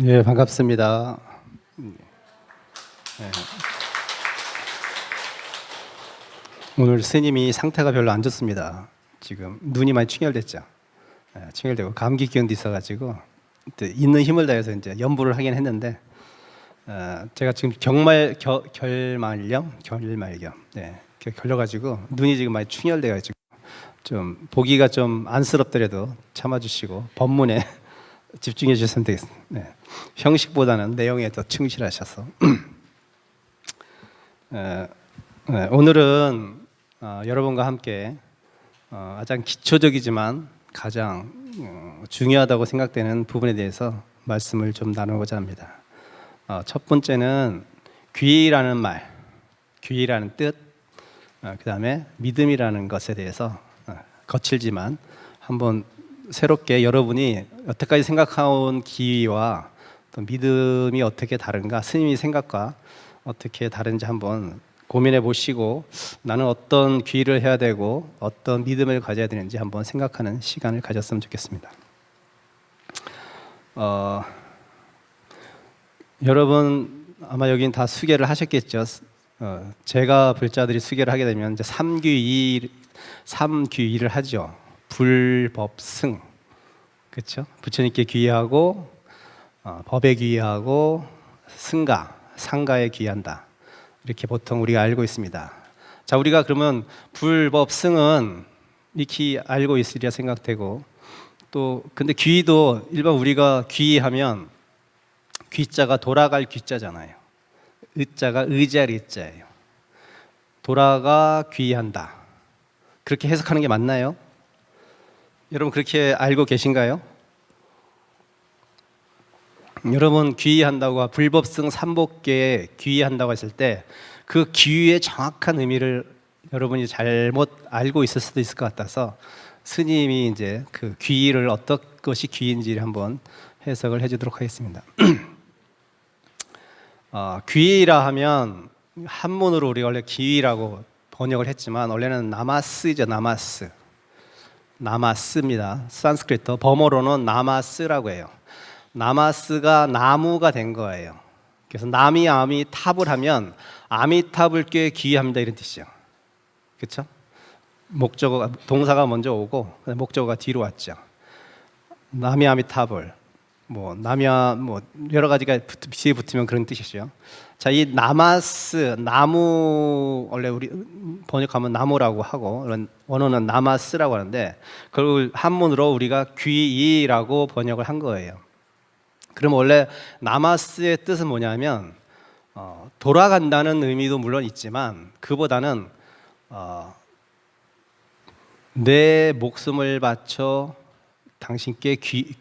예, 반갑습니다. 예. 오늘 스님이 상태가 별로 안 좋습니다. 지금 눈이 많이 충혈됐죠. 충혈되고 감기 기운도 있어가지고 있는 힘을 다해서 이제 연부를 하긴 했는데 제가 지금 결말염, 네, 걸려가지고 눈이 지금 많이 충혈돼가지고 좀 보기가 좀 안쓰럽더라도 참아주시고 법문에 집중해 주셨으면 되겠습니다. 네. 형식보다는 내용에 더 충실하셔서 오늘은 여러분과 함께 가장 기초적이지만 가장 중요하다고 생각되는 부분에 대해서 말씀을 좀 나누고자 합니다. 첫 번째는 귀라는 말, 귀라는 뜻, 그 다음에 믿음이라는 것에 대해서 거칠지만 한번 새롭게 여러분이 여태까지 생각해온 기와 또 믿음이 어떻게 다른가, 스님의 생각과 어떻게 다른지 한번 고민해 보시고 나는 어떤 귀를 해야 되고 어떤 믿음을 가져야 되는지 한번 생각하는 시간을 가졌으면 좋겠습니다. 여러분 아마 여긴 다 수계를 하셨겠죠. 제가 불자들이 수계를 하게 되면 이제 삼귀의를 하죠. 불법승, 그렇죠? 부처님께 귀의하고 법에 귀의하고 상가에 귀의한다. 이렇게 보통 우리가 알고 있습니다. 자, 우리가 그러면 불법승은 이렇게 알고 있으리라 생각되고 또 근데 귀의도 일반 우리가 귀의하면 귀자가 돌아갈 귀자잖아요. 의자가 의지할 의자예요. 돌아가 귀의한다. 그렇게 해석하는 게 맞나요? 여러분 그렇게 알고 계신가요? 여러분 귀의한다고 불법승 삼복계에 귀의한다고 했을 때 그 귀의의 정확한 의미를 여러분이 잘못 알고 있을 수도 있을 것 같아서 스님이 이제 그 귀의를 어떤 것이 귀의인지를 한번 해석을 해주도록 하겠습니다. 귀의라 하면 한문으로 우리가 원래 기의라고 번역을 했지만 원래는 나마스죠. 나마스입니다. 산스크리트 범어로는 나마스라고 해요. 나마스가 나무가 된 거예요. 그래서 남이 아미탑을 하면 아미탑을께 귀의합니다 이런 뜻이죠. 그렇죠? 목적어가 동사가 먼저 오고 목적어가 뒤로 왔죠. 남이 아미탑을 여러 가지가 뒤에 붙으면 그런 뜻이죠. 자, 이 나마스 나무 원래 우리 번역하면 나무라고 하고 원어는 나마스라고 하는데 그걸 한문으로 우리가 귀의라고 번역을 한 거예요. 그럼 원래 나마스의 뜻은 뭐냐면 돌아간다는 의미도 물론 있지만 그보다는 내 목숨을 바쳐 당신께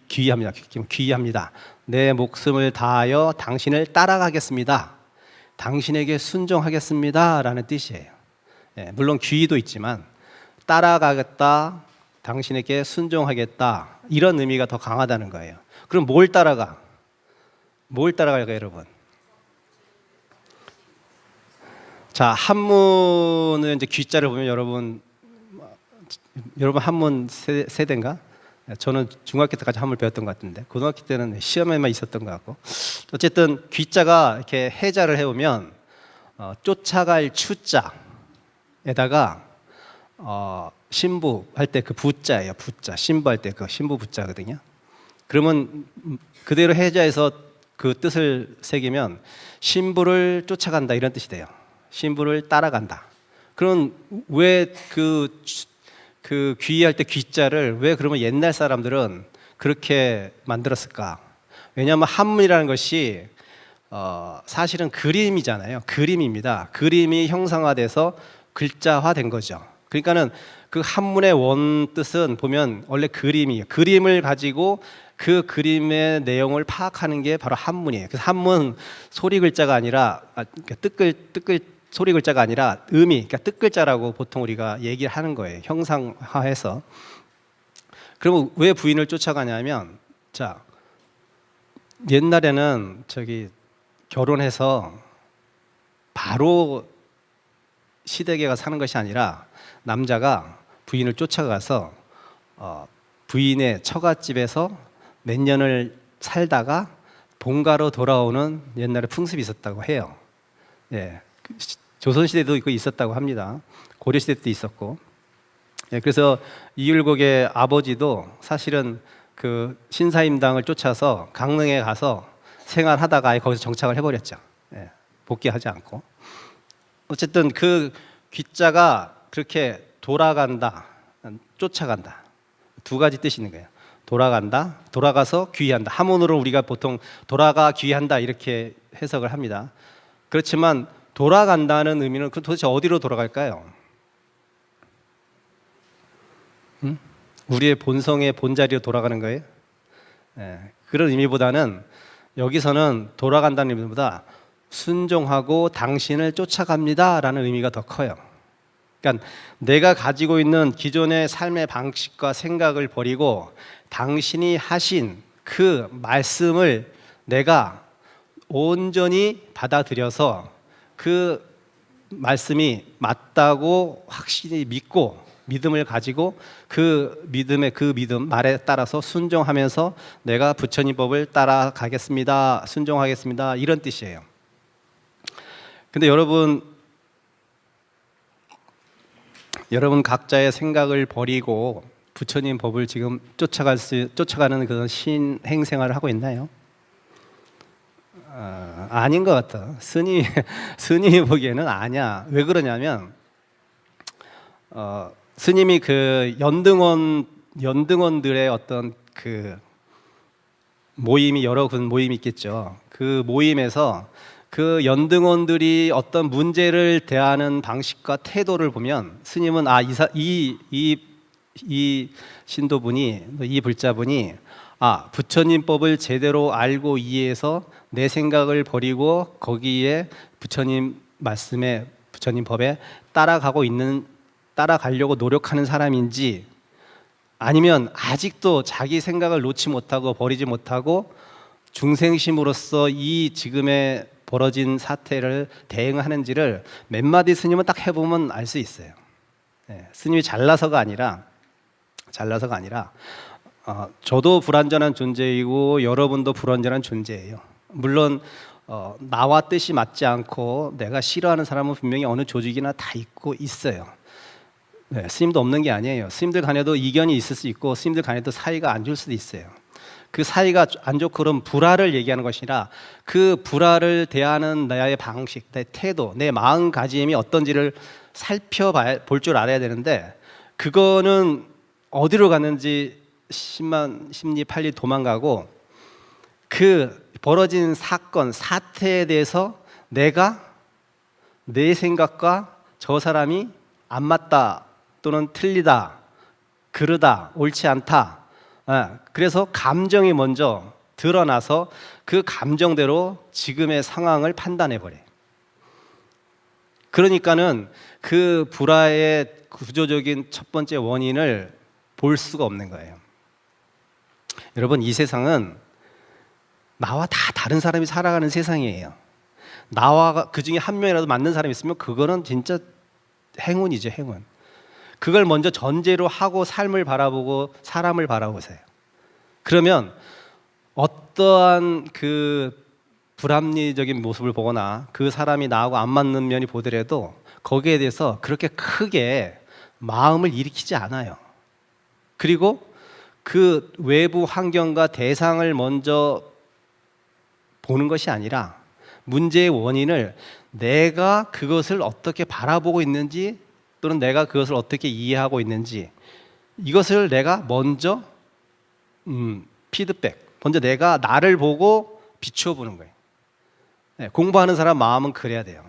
귀의합니다. 내 목숨을 다하여 당신을 따라가겠습니다. 당신에게 순종하겠습니다 라는 뜻이에요. 물론 귀의도 있지만 따라가겠다, 당신에게 순종하겠다 이런 의미가 더 강하다는 거예요. 그럼 뭘 따라갈까요 여러분? 자, 한문은 이제 귀자를 보면 여러분 한문 세대인가? 저는 중학교 때까지 한문을 배웠던 것 같은데 고등학교 때는 시험에만 있었던 것 같고 어쨌든 귀자가 이렇게 해자를 해오면 쫓아갈 추자에다가 신부할 때 그 부자예요. 신부할 때 그 신부 부자거든요. 그러면 그대로 해자해서 그 뜻을 새기면 신부를 쫓아간다 이런 뜻이 돼요. 신부를 따라간다. 그럼 왜 그 귀의할 때 귀자를 왜 그러면 옛날 사람들은 그렇게 만들었을까? 왜냐하면 한문이라는 것이 사실은 그림이잖아요. 그림입니다. 그림이 형상화돼서 글자화된 거죠. 그러니까는 그 한문의 원 뜻은 보면 원래 그림이에요. 그림을 가지고 그 그림의 내용을 파악하는 게 바로 한문이에요. 그래서 한문 소리 글자가 아니라 소리 글자가 아니라 그러니까 뜻글자라고 보통 우리가 얘기를 하는 거예요. 형상화해서. 그러면 왜 부인을 쫓아가냐면, 자, 옛날에는 결혼해서 바로 시댁에 가서 사는 것이 아니라 남자가 부인을 쫓아가서 부인의 처갓집에서 몇 년을 살다가 본가로 돌아오는 옛날에 풍습이 있었다고 해요. 예, 조선시대도 그 있었다고 합니다. 고려시대 때도 있었고. 예, 그래서 이율곡의 아버지도 사실은 그 신사임당을 쫓아서 강릉에 가서 생활하다가 아예 거기서 정착을 해버렸죠. 예, 복귀하지 않고. 어쨌든 그 귀자가 그렇게 돌아간다, 쫓아간다, 두 가지 뜻이 있는 거예요. 돌아간다, 돌아가서 귀한다. 한문으로 우리가 보통 돌아가 귀한다 이렇게 해석을 합니다. 그렇지만 돌아간다는 의미는 그 도대체 어디로 돌아갈까요? 우리의 본성의 본자리로 돌아가는 거예요? 예, 그런 의미보다는 여기서는 돌아간다는 의미보다 순종하고 당신을 쫓아갑니다라는 의미가 더 커요. 그러니까 내가 가지고 있는 기존의 삶의 방식과 생각을 버리고 당신이 하신 그 말씀을 내가 온전히 받아들여서 그 말씀이 맞다고 확실히 믿고 믿음을 가지고 그 믿음 말에 따라서 순종하면서 내가 부처님 법을 따라가겠습니다. 순종하겠습니다. 이런 뜻이에요. 근데 여러분 각자의 생각을 버리고 부처님 법을 지금 쫓아가는 그런 신행 생활을 하고 있나요? 아닌 것 같아. 스님이 보기에는 아니야. 왜 그러냐면 스님이 그 연등원들의 어떤 그 모임이 여러 모임이 있겠죠. 그 모임에서 그 연등원들이 어떤 문제를 대하는 방식과 태도를 보면 스님은 이 신도분이 이 불자분이 부처님 법을 제대로 알고 이해해서 내 생각을 버리고 거기에 부처님 말씀에 부처님 법에 따라가려고 노력하는 사람인지 아니면 아직도 자기 생각을 놓지 못하고 버리지 못하고 중생심으로서 이 지금의 벌어진 사태를 대응하는지를 몇 마디 스님은 딱 해보면 알 수 있어요. 스님이 잘나서가 아니라 저도 불완전한 존재이고 여러분도 불완전한 존재예요. 물론 나와 뜻이 맞지 않고 내가 싫어하는 사람은 분명히 어느 조직이나 다 있고 있어요. 스님도 없는 게 아니에요. 스님들 간에도 이견이 있을 수 있고 스님들 간에도 사이가 안 좋을 수도 있어요. 그 사이가 안 좋고 그런 불화를 얘기하는 것이 아니라 그 불화를 대하는 나의 방식, 내 태도, 내 마음가짐이 어떤지를 살펴볼 줄 알아야 되는데 그거는 어디로 갔는지 심리팔리 도망가고 그 벌어진 사건, 사태에 대해서 내가 내 생각과 저 사람이 안 맞다 또는 틀리다, 그르다, 옳지 않다. 그래서 감정이 먼저 드러나서 그 감정대로 지금의 상황을 판단해버려요. 그러니까는 그 불화의 구조적인 첫 번째 원인을 볼 수가 없는 거예요. 여러분, 이 세상은 나와 다 다른 사람이 살아가는 세상이에요. 나와 그 중에 한 명이라도 맞는 사람이 있으면 그거는 진짜 행운이죠, 행운. 그걸 먼저 전제로 하고 삶을 바라보고 사람을 바라보세요. 그러면 어떠한 그 불합리적인 모습을 보거나 그 사람이 나하고 안 맞는 면이 보더라도 거기에 대해서 그렇게 크게 마음을 일으키지 않아요. 그리고 그 외부 환경과 대상을 먼저 보는 것이 아니라 문제의 원인을 내가 그것을 어떻게 바라보고 있는지 또는 내가 그것을 어떻게 이해하고 있는지 이것을 내가 먼저 피드백, 먼저 내가 나를 보고 비추어 보는 거예요. 공부하는 사람 마음은 그래야 돼요.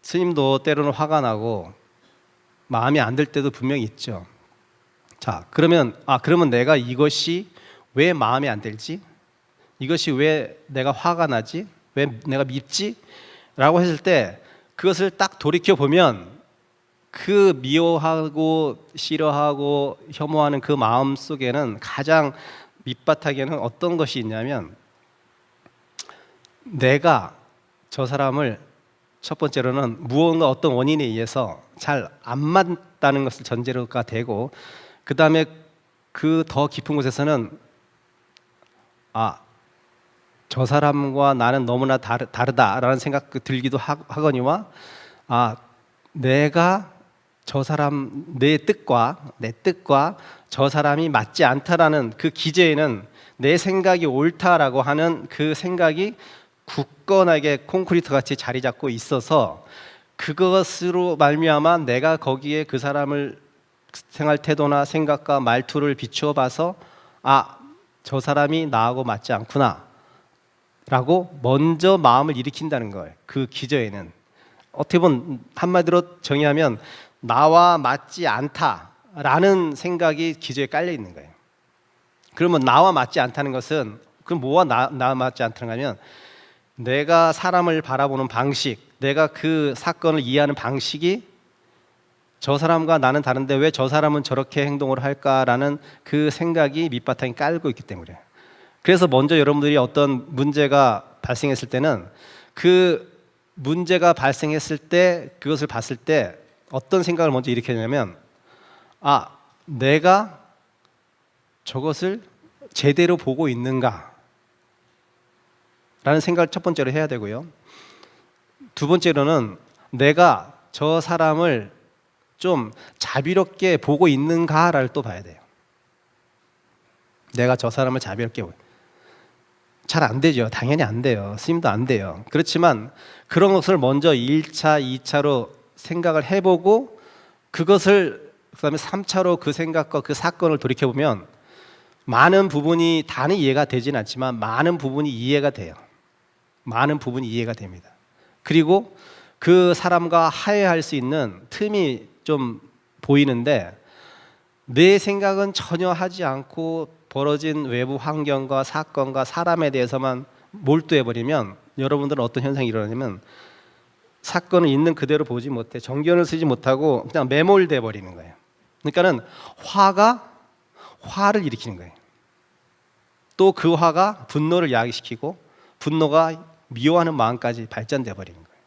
스님도 때로는 화가 나고 마음이 안 들 때도 분명히 있죠. 자, 그러면 내가 이것이 왜 마음에 안 들지? 이것이 왜 내가 화가 나지? 왜 내가 밉지? 라고 했을 때 그것을 딱 돌이켜 보면 그 미워하고 싫어하고 혐오하는 그 마음 속에는 가장 밑바닥에는 어떤 것이 있냐면 내가 저 사람을 첫 번째로는 무언가 어떤 원인에 의해서 잘 안 맞다는 것을 전제로가 되고 그 다음에 그 더 깊은 곳에서는 저 사람과 나는 너무나 다르다라는 생각 들기도 하거니와 내가 저 사람 내 뜻과 저 사람이 맞지 않다라는 그 기저에는 내 생각이 옳다라고 하는 그 생각이 굳건하게 콘크리트 같이 자리 잡고 있어서 그것으로 말미암아 내가 거기에 그 사람을 생활 태도나 생각과 말투를 비추어 봐서 저 사람이 나하고 맞지 않구나 라고 먼저 마음을 일으킨다는 거예요. 그 기저에는 어떻게 보면 한마디로 정의하면 나와 맞지 않다라는 생각이 기저에 깔려 있는 거예요. 그러면 나와 맞지 않다는 것은 그럼 뭐와 나와 맞지 않다는 거냐면 내가 사람을 바라보는 방식, 내가 그 사건을 이해하는 방식이 저 사람과 나는 다른데 왜 저 사람은 저렇게 행동을 할까라는 그 생각이 밑바탕에 깔고 있기 때문에. 그래서 먼저 여러분들이 어떤 문제가 발생했을 때는 그 문제가 발생했을 때 그것을 봤을 때 어떤 생각을 먼저 일으키냐면 내가 저것을 제대로 보고 있는가 라는 생각을 첫 번째로 해야 되고요. 두 번째로는 내가 저 사람을 좀 자비롭게 보고 있는가를 또 봐야 돼요. 내가 저 사람을 자비롭게 잘 안 되죠. 당연히 안 돼요. 스님도 안 돼요. 그렇지만 그런 것을 먼저 1차, 2차로 생각을 해보고 그것을 그다음에 3차로 그 생각과 그 사건을 돌이켜보면 많은 부분이 다는 이해가 되진 않지만 많은 부분이 이해가 돼요. 많은 부분이 이해가 됩니다. 그리고 그 사람과 화해할 수 있는 틈이 좀 보이는데 내 생각은 전혀 하지 않고 벌어진 외부 환경과 사건과 사람에 대해서만 몰두해버리면 여러분들은 어떤 현상이 일어나냐면 사건을 있는 그대로 보지 못해 정견을 쓰지 못하고 그냥 매몰돼 버리는 거예요. 그러니까는 화를 일으키는 거예요. 또 그 화가 분노를 야기시키고 분노가 미워하는 마음까지 발전돼 버리는 거예요.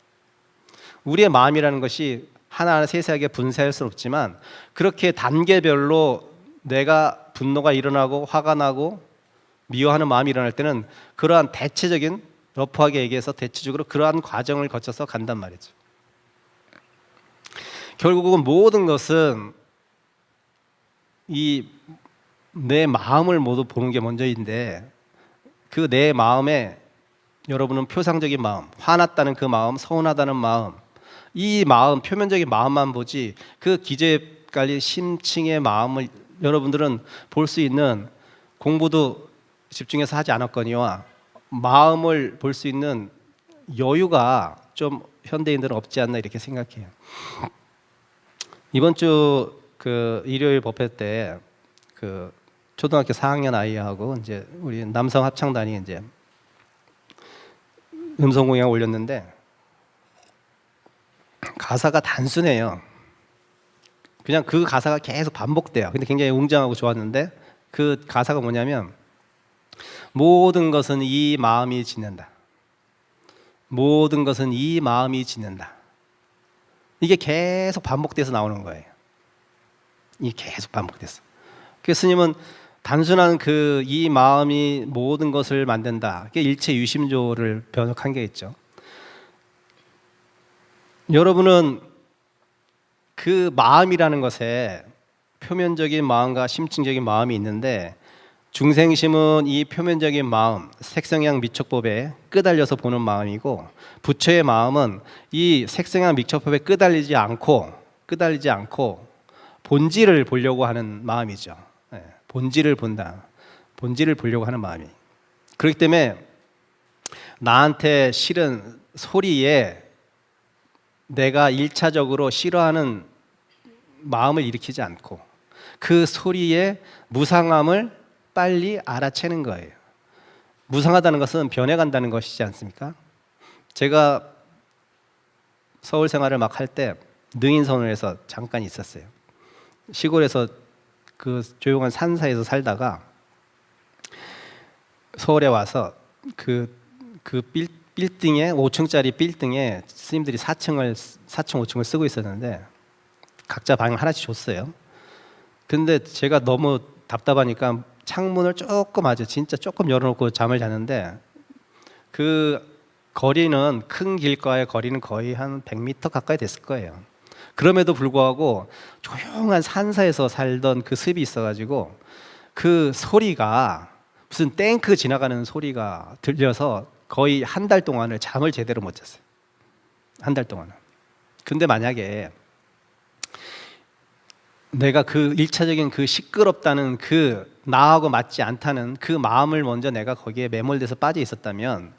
우리의 마음이라는 것이 하나하나 세세하게 분쇄할 수는 없지만 그렇게 단계별로 내가 분노가 일어나고 화가 나고 미워하는 마음이 일어날 때는 그러한 대체적인 러프하게 얘기해서 대체적으로 그러한 과정을 거쳐서 간단 말이죠. 결국은 모든 것은 이 내 마음을 모두 보는 게 먼저인데 그 내 마음에 여러분은 표상적인 마음, 화났다는 그 마음, 서운하다는 마음, 이 마음, 표면적인 마음만 보지 그 기저에 깔린 심층의 마음을 여러분들은 볼 수 있는 공부도 집중해서 하지 않았거니와 마음을 볼 수 있는 여유가 좀 현대인들은 없지 않나 이렇게 생각해요. 이번 주 그 일요일 법회 때 그 초등학교 4학년 아이하고 이제 우리 남성 합창단이 이제 음성 공연을 올렸는데 가사가 단순해요. 그냥 그 가사가 계속 반복돼요. 근데 굉장히 웅장하고 좋았는데 그 가사가 뭐냐면 모든 것은 이 마음이 짓는다. 모든 것은 이 마음이 짓는다. 이게 계속 반복돼서 나오는 거예요. 이게 계속 반복돼서. 그래서 스님은 단순한 그 이 마음이 모든 것을 만든다. 그게 일체 유심조를 번역한 게 있죠. 여러분은 그 마음이라는 것에 표면적인 마음과 심층적인 마음이 있는데 중생심은 이 표면적인 마음, 색성향 미촉법에 끄달려서 보는 마음이고 부처의 마음은 이 색성향 미촉법에 끄달리지 않고 본질을 보려고 하는 마음이죠. 본질을 본다. 본질을 보려고 하는 마음이. 그렇기 때문에 나한테 싫은 소리에 내가 1차적으로 싫어하는 마음을 일으키지 않고 그 소리의 무상함을 빨리 알아채는 거예요. 무상하다는 것은 변해간다는 것이지 않습니까? 제가 서울 생활을 막 할 때 능인선원에서 잠깐 있었어요. 시골에서 그 조용한 산사에서 살다가 서울에 와서 그 빌딩에 5층짜리 빌딩에 스님들이 4층, 5층을 쓰고 있었는데 각자 방을 하나씩 줬어요. 근데 제가 너무 답답하니까 창문을 조금 진짜 조금 열어놓고 잠을 자는데 그 거리는 큰 길과의 거리는 거의 한 100m 가까이 됐을 거예요. 그럼에도 불구하고 조용한 산사에서 살던 그 습이 있어가지고 그 소리가 무슨 탱크 지나가는 소리가 들려서 거의 한 달 동안을 잠을 제대로 못 잤어요. 한 달 동안은. 근데 만약에 내가 그 일차적인 그 시끄럽다는 그 나하고 맞지 않다는 그 마음을 먼저 내가 거기에 매몰돼서 빠져 있었다면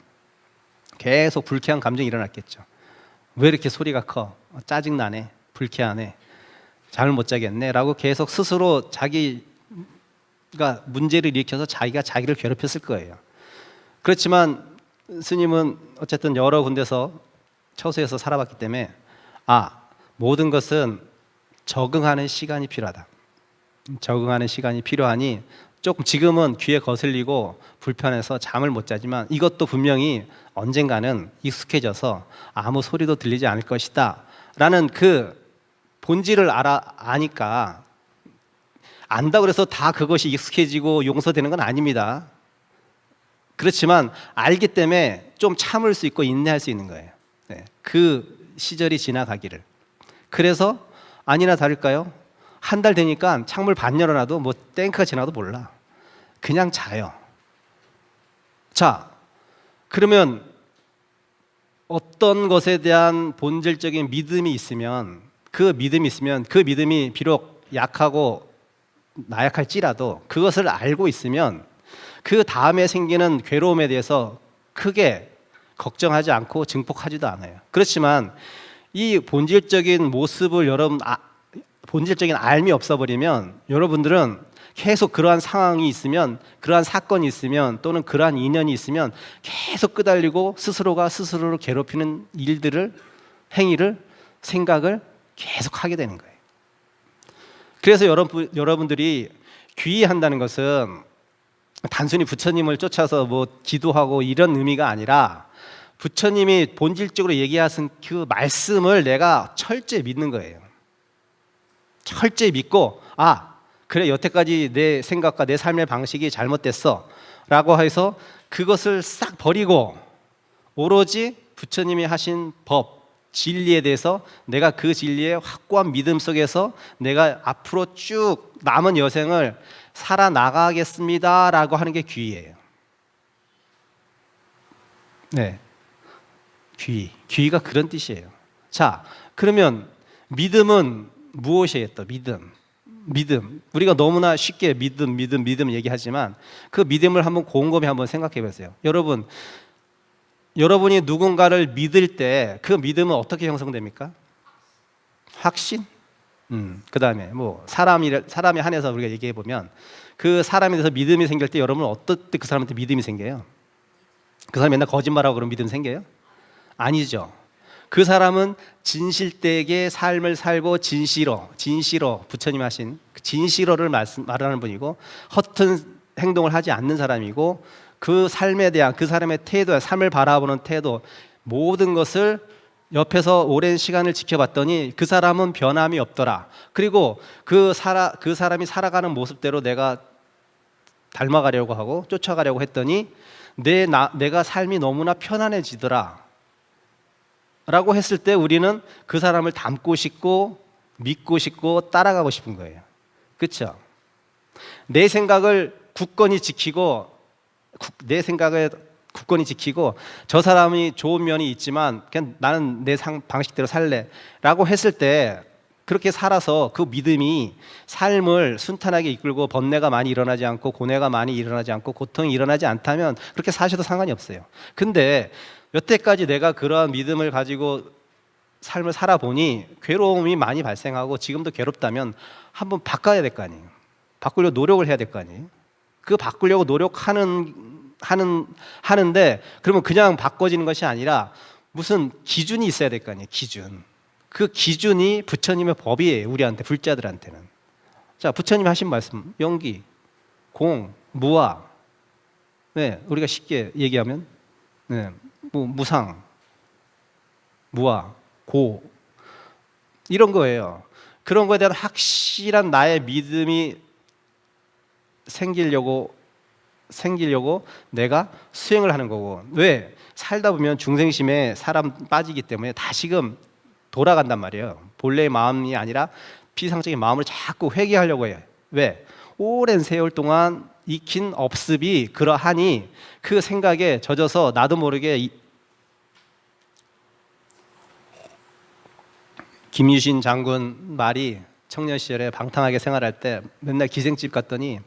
계속 불쾌한 감정이 일어났겠죠. 왜 이렇게 소리가 커? 짜증나네, 불쾌하네, 잠을 못 자겠네 라고 계속 스스로 자기가 문제를 일으켜서 자기가 자기를 괴롭혔을 거예요. 그렇지만 스님은 어쨌든 여러 군데서 처소에서 살아봤기 때문에 모든 것은 적응하는 시간이 필요하다. 적응하는 시간이 필요하니 조금 지금은 귀에 거슬리고 불편해서 잠을 못 자지만 이것도 분명히 언젠가는 익숙해져서 아무 소리도 들리지 않을 것이다 라는 그 본질을 아니까, 안다고 해서 다 그것이 익숙해지고 용서되는 건 아닙니다. 그렇지만 알기 때문에 좀 참을 수 있고 인내할 수 있는 거예요. 네, 그 시절이 지나가기를. 그래서 아니나 다를까요? 한 달 되니까 창문을 반 열어놔도 뭐 탱크가 지나도 몰라. 그냥 자요. 자, 그러면 어떤 것에 대한 본질적인 믿음이 있으면 그 믿음이 비록 약하고 나약할지라도 그것을 알고 있으면 그 다음에 생기는 괴로움에 대해서 크게 걱정하지 않고 증폭하지도 않아요. 그렇지만 이 본질적인 모습을 본질적인 알미 없어버리면 여러분들은 계속 그러한 상황이 있으면, 그러한 사건이 있으면, 또는 그러한 인연이 있으면 계속 끄달리고 스스로가 스스로를 괴롭히는 일들을, 행위를, 생각을 계속 하게 되는 거예요. 그래서 여러분들이 귀의한다는 것은 단순히 부처님을 쫓아서 뭐 기도하고 이런 의미가 아니라 부처님이 본질적으로 얘기하신 그 말씀을 내가 철저히 믿는 거예요. 철저히 믿고 그래 여태까지 내 생각과 내 삶의 방식이 잘못됐어 라고 해서 그것을 싹 버리고 오로지 부처님이 하신 법, 진리에 대해서 내가 그 진리에 확고한 믿음 속에서 내가 앞으로 쭉 남은 여생을 살아나가겠습니다 라고 하는 게 귀의예요. 네, 귀의가 그런 뜻이에요. 자, 그러면 믿음은 무엇이에요? 또 믿음. 우리가 너무나 쉽게 믿음 얘기하지만 그 믿음을 한번 곰곰이 한번 생각해 보세요. 여러분이 누군가를 믿을 때 그 믿음은 어떻게 형성됩니까? 확신? 그 다음에 뭐 사람에 한해서 우리가 얘기해 보면 그 사람에 대해서 믿음이 생길 때 여러분은 어떨 때 그 사람한테 믿음이 생겨요? 그 사람이 맨날 거짓말하고 그러면 믿음 생겨요? 아니죠. 그 사람은 진실되게 삶을 살고 진실어 부처님 하신 진실어를 말하는 분이고 허튼 행동을 하지 않는 사람이고 그 삶에 대한 그 사람의 태도, 삶을 바라보는 태도, 모든 것을 옆에서 오랜 시간을 지켜봤더니 그 사람은 변함이 없더라. 그리고 그 사람이 살아가는 모습대로 내가 닮아가려고 하고 쫓아가려고 했더니 내가 삶이 너무나 편안해지더라 라고 했을 때 우리는 그 사람을 닮고 싶고 믿고 싶고 따라가고 싶은 거예요. 그렇죠? 내 생각을 굳건히 지키고 저 사람이 좋은 면이 있지만 그냥 나는 내 방식대로 살래 라고 했을 때 그렇게 살아서 그 믿음이 삶을 순탄하게 이끌고 번뇌가 많이 일어나지 않고 고뇌가 많이 일어나지 않고 고통이 일어나지 않다면 그렇게 사셔도 상관이 없어요. 근데 여태까지 내가 그러한 믿음을 가지고 삶을 살아보니 괴로움이 많이 발생하고 지금도 괴롭다면 한번 바꿔야 될 거 아니에요. 바꾸려고 노력을 해야 될 거 아니에요. 그 바꾸려고 하는데 그러면 그냥 바꿔지는 것이 아니라 무슨 기준이 있어야 될 거 아니에요. 기준. 그 기준이 부처님의 법이에요. 우리한테, 불자들한테는. 자, 부처님 하신 말씀, 영기, 공, 무아. 네, 우리가 쉽게 얘기하면 뭐 무상, 무아, 고 이런 거예요. 그런 거에 대한 확실한 나의 믿음이 생기려고 생기려고 내가 수행을 하는 거고. 왜? 살다 보면 중생심에 사람 빠지기 때문에 다시금 돌아간단 말이에요. 본래의 마음이 아니라 피상적인 마음을 자꾸 회귀하려고 해요. 왜? 오랜 세월 동안 익힌 업습이 그러하니 그 생각에 젖어서 나도 모르게 김유신 장군 말이 청년 시절에 방탕하게 생활할 때 맨날 기생집 갔더니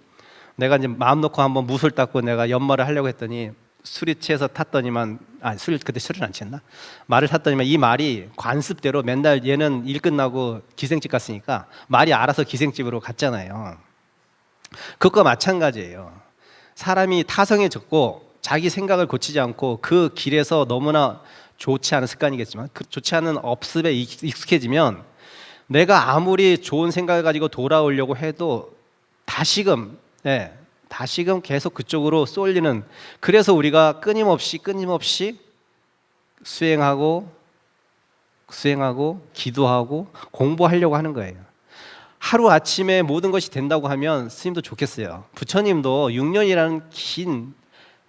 내가 이제 마음 놓고 한번 무술 닦고 내가 연말을 하려고 했더니 술이 취해서 탔더니만 술 그때 술을 안 취했나? 말을 탔더니만 이 말이 관습대로 맨날 얘는 일 끝나고 기생집 갔으니까 말이 알아서 기생집으로 갔잖아요. 그것과 마찬가지예요. 사람이 타성해졌고 자기 생각을 고치지 않고 그 길에서 너무나 좋지 않은 습관이겠지만 그 좋지 않은 업습에 익숙해지면 내가 아무리 좋은 생각을 가지고 돌아오려고 해도 다시금 계속 그쪽으로 쏠리는, 그래서 우리가 끊임없이 수행하고 기도하고 공부하려고 하는 거예요. 하루아침에 모든 것이 된다고 하면 스님도 좋겠어요. 부처님도 6년이라는 긴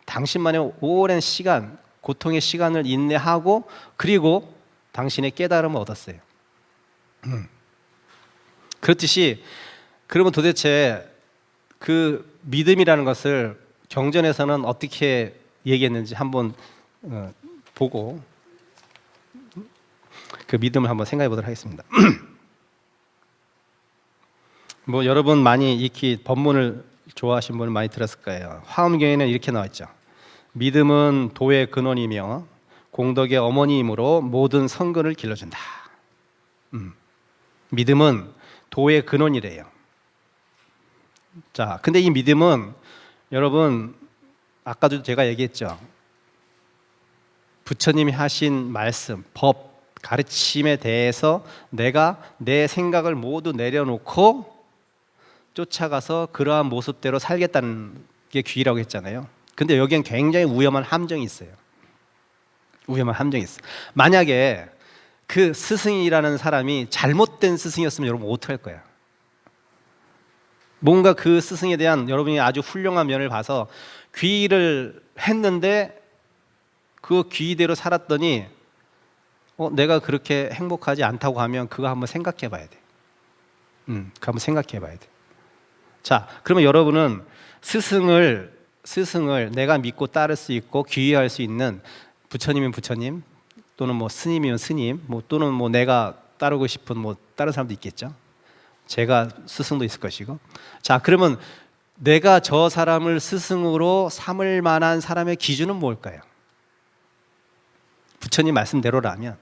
당신만의 오랜 시간, 고통의 시간을 인내하고 그리고 당신의 깨달음을 얻었어요. 그렇듯이 그러면 도대체 그 믿음이라는 것을 경전에서는 어떻게 얘기했는지 한번 보고 그 믿음을 한번 생각해 보도록 하겠습니다. 뭐 여러분 많이 익히 법문을 좋아하신 분은 많이 들었을 거예요. 화엄경에는 이렇게 나와 있죠. 믿음은 도의 근원이며 공덕의 어머니이므로 모든 성근을 길러준다. 믿음은 도의 근원이래요. 자, 근데 이 믿음은 여러분 아까도 제가 얘기했죠. 부처님이 하신 말씀, 법, 가르침에 대해서 내가 내 생각을 모두 내려놓고 쫓아가서 그러한 모습대로 살겠다는 게 귀라고 했잖아요. 근데 여기엔 굉장히 위험한 함정이 있어요. 위험한 함정이 있어요. 만약에 그 스승이라는 사람이 잘못된 스승이었으면 여러분 어떡할 거야? 뭔가 그 스승에 대한 여러분이 아주 훌륭한 면을 봐서 귀의를 했는데 그 귀의대로 살았더니 내가 그렇게 행복하지 않다고 하면 그거 한번 생각해 봐야 돼. 그거 한번 생각해 봐야 돼. 자, 그러면 여러분은 스승을 내가 믿고 따를 수 있고 귀의할 수 있는 부처님이면 부처님, 또는 뭐 스님이면 스님, 뭐 또는 뭐 내가 따르고 싶은 뭐 다른 사람도 있겠죠. 제가 스승도 있을 것이고. 자, 그러면 내가 저 사람을 스승으로 삼을 만한 사람의 기준은 뭘까요? 부처님 말씀대로라면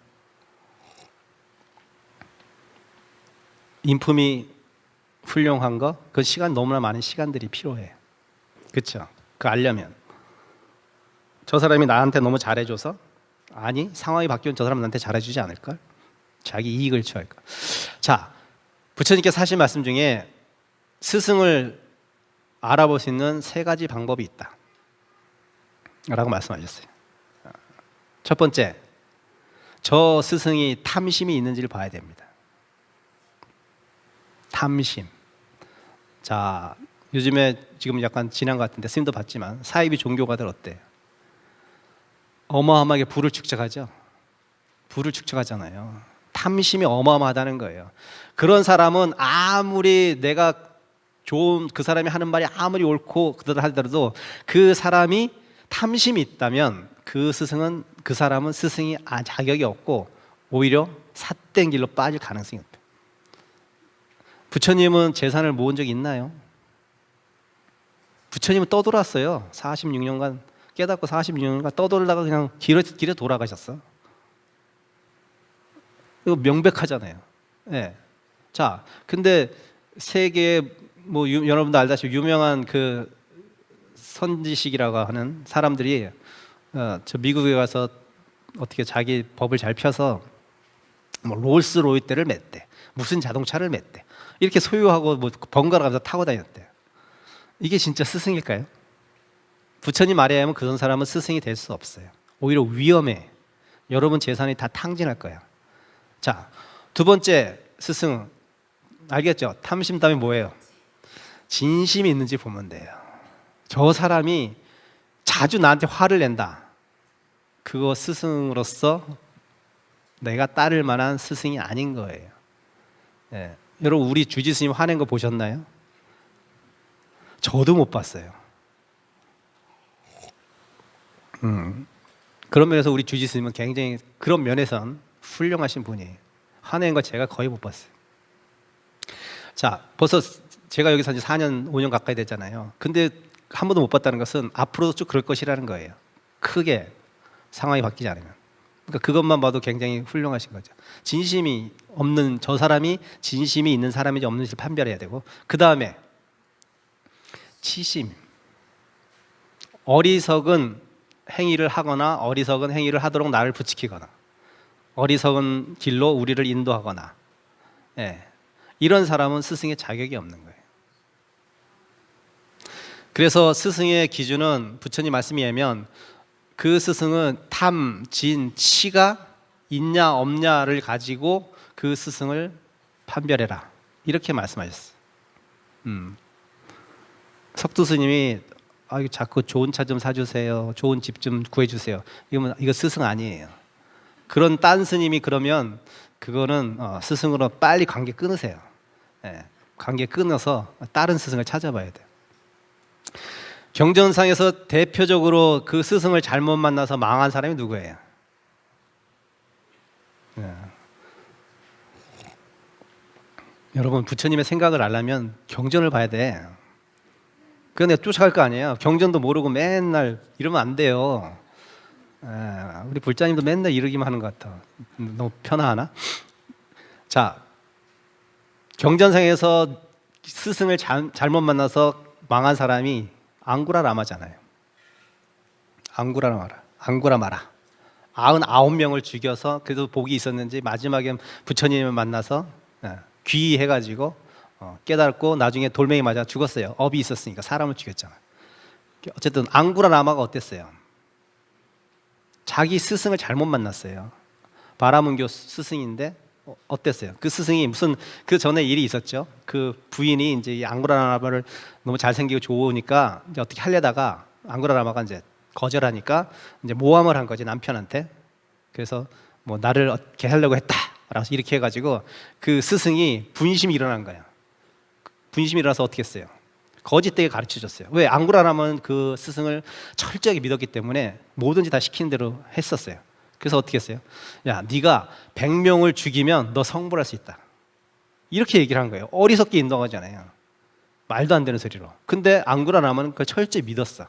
인품이 훌륭한 거, 그 시간 너무나 많은 시간들이 필요해. 그렇죠? 그거 알려면 저 사람이 나한테 너무 잘해줘서, 아니 상황이 바뀌면 저 사람은 나한테 잘해주지 않을걸? 자기 이익을 취할까? 자, 부처님께서 하신 말씀 중에 스승을 알아볼 수 있는 세 가지 방법이 있다 라고 말씀하셨어요. 첫 번째, 저 스승이 탐심이 있는지를 봐야 됩니다. 탐심. 자, 요즘에 지금 약간 지난 것 같은데 스님도 봤지만 사이비 종교가들 어때? 어마어마하게 부를 축적하죠. 부를 축적하잖아요. 탐심이 어마어마하다는 거예요. 그런 사람은 아무리 내가 좋은, 그 사람이 하는 말이 아무리 옳고 하더라도 그 사람이 탐심이 있다면 그 사람은 스승이 자격이 없고 오히려 삿된 길로 빠질 가능성이 없다. 부처님은 재산을 모은 적이 있나요? 부처님은 떠돌았어요. 46년간 깨닫고 46년간 떠돌다가 그냥 길에 돌아가셨어. 이거 명백하잖아요. 네. 자, 근데 세계 뭐 여러분도 알다시피 유명한 그 선지식이라고 하는 사람들이 저 미국에 가서 어떻게 자기 법을 잘 펴서 뭐 롤스로이스를 맸대, 무슨 자동차를 맸대, 이렇게 소유하고 뭐 번갈아 가면서 타고 다녔대. 이게 진짜 스승일까요? 부처님 말에 의하면 그런 사람은 스승이 될 수 없어요. 오히려 위험해. 여러분 재산이 다 탕진할 거야. 자, 두 번째 스승 알겠죠? 탐심 다음에 뭐예요? 진심이 있는지 보면 돼요. 저 사람이 자주 나한테 화를 낸다. 그거 스승으로서 내가 따를 만한 스승이 아닌 거예요. 예. 여러분 우리 주지 스님 화낸 거 보셨나요? 저도 못 봤어요. 그런 면에서 우리 주지 스님은 굉장히 그런 면에선 훌륭하신 분이에요. 화낸 거 제가 거의 못 봤어요. 자, 벌써 제가 여기 산 지 4년, 5년 가까이 됐잖아요. 근데 한 번도 못 봤다는 것은 앞으로도 쭉 그럴 것이라는 거예요. 크게 상황이 바뀌지 않으면. 그러니까 그것만 봐도 굉장히 훌륭하신 거죠. 진심이 없는 저 사람이 진심이 있는 사람인지 없는지 판별해야 되고, 그 다음에 치심, 어리석은 행위를 하거나 어리석은 행위를 하도록 나를 부추기거나 어리석은 길로 우리를 인도하거나, 예, 이런 사람은 스승의 자격이 없는 거예요. 그래서 스승의 기준은 부처님 말씀에 의하면 그 스승은 탐, 진, 치가 있냐 없냐를 가지고 그 스승을 판별해라, 이렇게 말씀하셨어요. 석두 스님이 자꾸 좋은 차 좀 사주세요, 좋은 집 좀 구해주세요, 이거 스승 아니에요. 그런 딴 스님이 그러면 그거는 스승으로 빨리 관계 끊으세요. 예, 관계 끊어서 다른 스승을 찾아봐야 돼요. 경전상에서 대표적으로 그 스승을 잘못 만나서 망한 사람이 누구예요? 예. 여러분 부처님의 생각을 알려면 경전을 봐야 돼. 그런데 쫓아갈 거 아니에요. 경전도 모르고 맨날 이러면 안 돼요. 우리 불자님도 맨날 이러기만 하는 것 같아. 너무 편하나? 자, 경전상에서 스승을 잘못 만나서 망한 사람이 앙구라 라마잖아요. 앙구라 마라. 99명을 죽여서 그래도 복이 있었는지 마지막에 부처님을 만나서 귀해가지고 깨닫고 나중에 돌멩이 맞아 죽었어요. 업이 있었으니까 사람을 죽였잖아. 어쨌든 앙구라 라마가 어땠어요? 자기 스승을 잘못 만났어요. 바라문교 스승인데 어땠어요? 그 스승이 무슨 그 전에 일이 있었죠. 그 부인이 이제 앙구라 라마를 너무 잘생기고 좋으니까 이제 어떻게 하려다가 앙구라 라마가 이제 거절하니까 이제 모함을 한 거지, 남편한테. 그래서 뭐 나를 어떻게 하려고 했다라고 이렇게 해가지고 그 스승이 분심이 일어난 거예요. 분심이 일어나서 어떻게 했어요? 거짓되게 가르쳐줬어요. 왜? 앙구라 라마는 그 스승을 철저하게 믿었기 때문에 뭐든지 다 시키는 대로 했었어요. 그래서 어떻게 했어요? 야, 네가 100명을 죽이면 너 성불할 수 있다, 이렇게 얘기를 한 거예요. 어리석게 인도하잖아요. 말도 안 되는 소리로. 근데 앙구라 라마는 그걸 철저히 믿었어.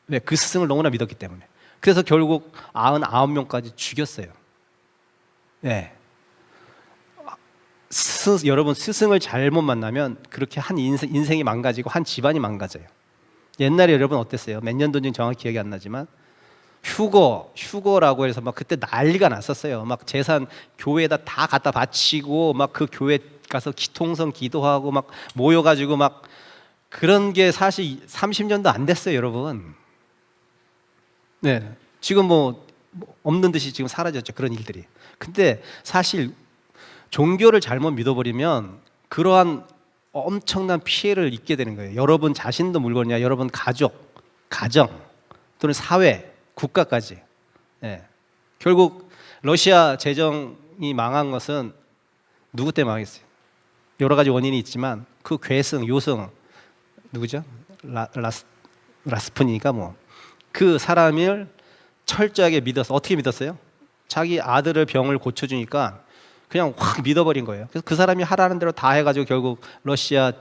왜? 그 스승을 너무나 믿었기 때문에. 그래서 결국 99명까지 죽였어요. 네. 여러분 스승을 잘못 만나면 그렇게 한 인생이 망가지고 한 집안이 망가져요. 옛날에 여러분 어땠어요? 몇 년도인지 정확히 기억이 안 나지만 휴거라고 해서 막 그때 난리가 났었어요. 막 재산 교회에다 다 갖다 바치고 막 그 교회 가서 기통성 기도하고 막 모여가지고 막 그런 게 사실 30년도 안 됐어요, 여러분. 네, 지금 뭐 없는 듯이 지금 사라졌죠, 그런 일들이. 근데 사실 종교를 잘못 믿어버리면 그러한 엄청난 피해를 입게 되는 거예요. 여러분 자신도 물론이야, 여러분 가족, 가정 또는 사회, 국가까지. 예. 결국 러시아 재정이 망한 것은 누구 때문에 망했어요? 여러 가지 원인이 있지만 그 괴승, 요승 누구죠? 라스푸니니까 뭐 그 사람을 철저하게 믿어서 어떻게 믿었어요? 자기 아들을 병을 고쳐주니까 그냥 확 믿어버린 거예요. 그래서 그 사람이 하라는 대로 다 해가지고 결국 러시아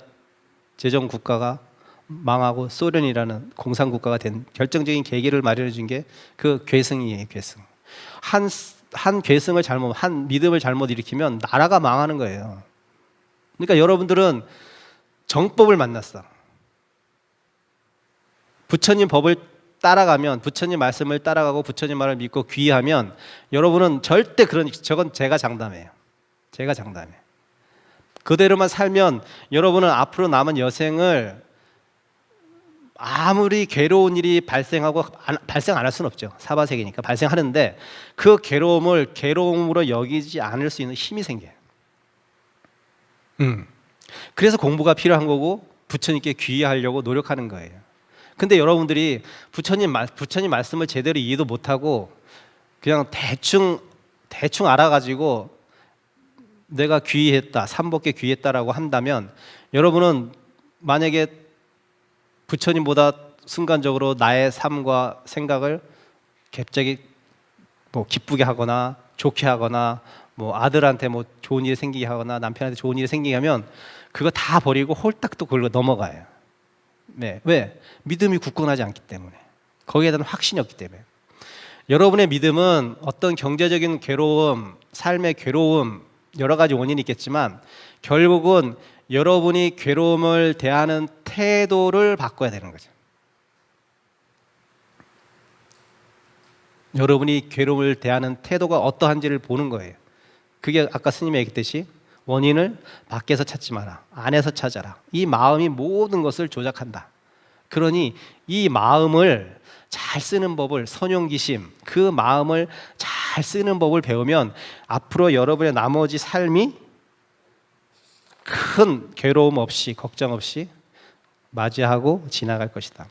제정 국가가 망하고 소련이라는 공산 국가가 된 결정적인 계기를 마련해 준 게 그 괴승이에요. 괴승. 한 괴승을 한 믿음을 잘못 일으키면 나라가 망하는 거예요. 그러니까 여러분들은 정법을 만났어. 부처님 법을 따라가면, 부처님 말씀을 따라가고 부처님 말을 믿고 귀의하면 여러분은 절대 저건 제가 장담해요. 제가 장담해. 그대로만 살면 여러분은 앞으로 남은 여생을 아무리 괴로운 일이 발생 안 할 수는 없죠. 사바세계니까 발생하는데 그 괴로움을 괴로움으로 여기지 않을 수 있는 힘이 생겨요. 그래서 공부가 필요한 거고 부처님께 귀의하려고 노력하는 거예요. 근데 여러분들이 부처님 말씀을 제대로 이해도 못하고 그냥 대충 알아가지고 내가 귀했다, 삼법계 귀했다라고 한다면 여러분은 만약에 부처님보다 순간적으로 나의 삶과 생각을 갑자기 뭐 기쁘게 하거나 좋게 하거나 뭐 아들한테 뭐 좋은 일이 생기게 하거나 남편한테 좋은 일이 생기게 하면 그거 다 버리고 홀딱 또 그걸로 넘어가요. 네. 왜? 믿음이 굳건하지 않기 때문에. 거기에 대한 확신이 없기 때문에. 여러분의 믿음은 어떤 경제적인 괴로움, 삶의 괴로움, 여러 가지 원인이 있겠지만 결국은 여러분이 괴로움을 대하는 태도를 바꿔야 되는 거죠. 여러분이 괴로움을 대하는 태도가 어떠한지를 보는 거예요. 그게 아까 스님이 얘기했듯이 원인을 밖에서 찾지 마라. 안에서 찾아라. 이 마음이 모든 것을 조작한다. 그러니 이 마음을 잘 쓰는 법을, 선용기심, 그 마음을 잘 쓰는 법을 배우면 앞으로 여러분의 나머지 삶이 큰 괴로움 없이, 걱정 없이 맞이하고 지나갈 것이다.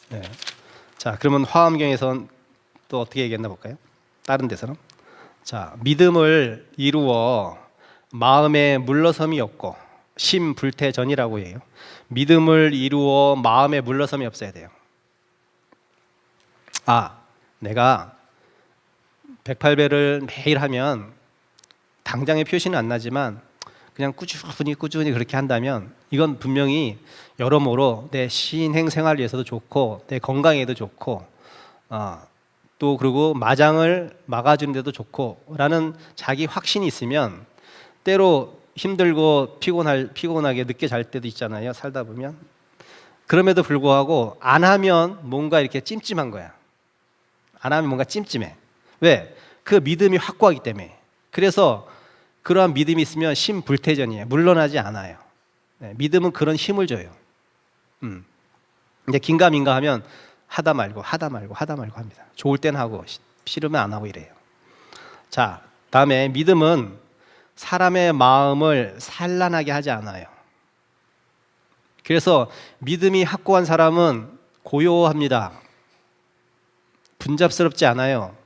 네. 자, 그러면 화엄경에서는 또 어떻게 얘기했나 볼까요? 다른 데서는. 자, 믿음을 이루어 마음에 물러섬이 없고 심불태전이라고 해요. 믿음을 이루어 마음에 물러섬이 없어야 돼요. 아, 내가 108배를 매일 하면 당장의 표시는 안 나지만 그냥 꾸준히 그렇게 한다면 이건 분명히 여러모로 내 신행 생활을 위해서도 좋고 내 건강에도 좋고 또 그리고 마장을 막아주는 데도 좋고 라는 자기 확신이 있으면 때로 힘들고 피곤하게 늦게 잘 때도 있잖아요. 살다 보면. 그럼에도 불구하고 안 하면 뭔가 이렇게 찜찜한 거야. 안 하면 뭔가 찜찜해. 왜? 그 믿음이 확고하기 때문에. 그래서 그러한 믿음이 있으면 심불태전이에요. 물러나지 않아요. 네, 믿음은 그런 힘을 줘요. 근데 긴가민가 하면 하다 말고 합니다. 좋을 땐 하고 싫으면 안 하고 이래요. 자, 다음에 믿음은 사람의 마음을 산란하게 하지 않아요. 그래서 믿음이 확고한 사람은 고요합니다. 분잡스럽지 않아요.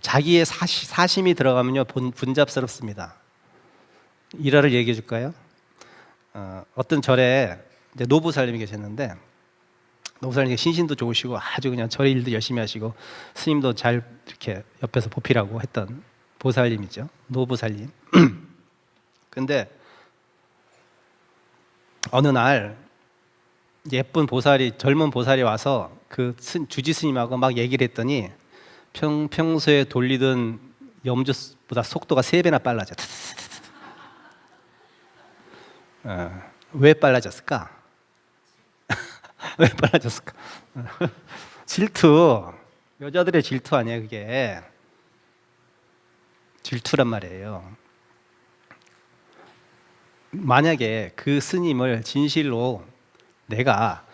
자기의 사심이 들어가면요 분잡스럽습니다. 일화를 얘기해 줄까요? 어떤 절에 이제 노부살님이 계셨는데 노부살님 신신도 좋으시고 아주 그냥 절 일도 열심히 하시고 스님도 잘 이렇게 옆에서 보필하고 했던 보살님이죠. 노부살님. 근데 어느 날 예쁜 보살이 젊은 보살이 와서 그 주지 스님하고 막 얘기를 했더니 평소에 돌리던 염주보다 속도가 3배나 빨라져. 왜 빨라졌을까? 왜 빨라졌을까? 질투. 여자들의 질투 아니에요, 그게. 질투란 말이에요. 만약에 그 스님을 진실로 내가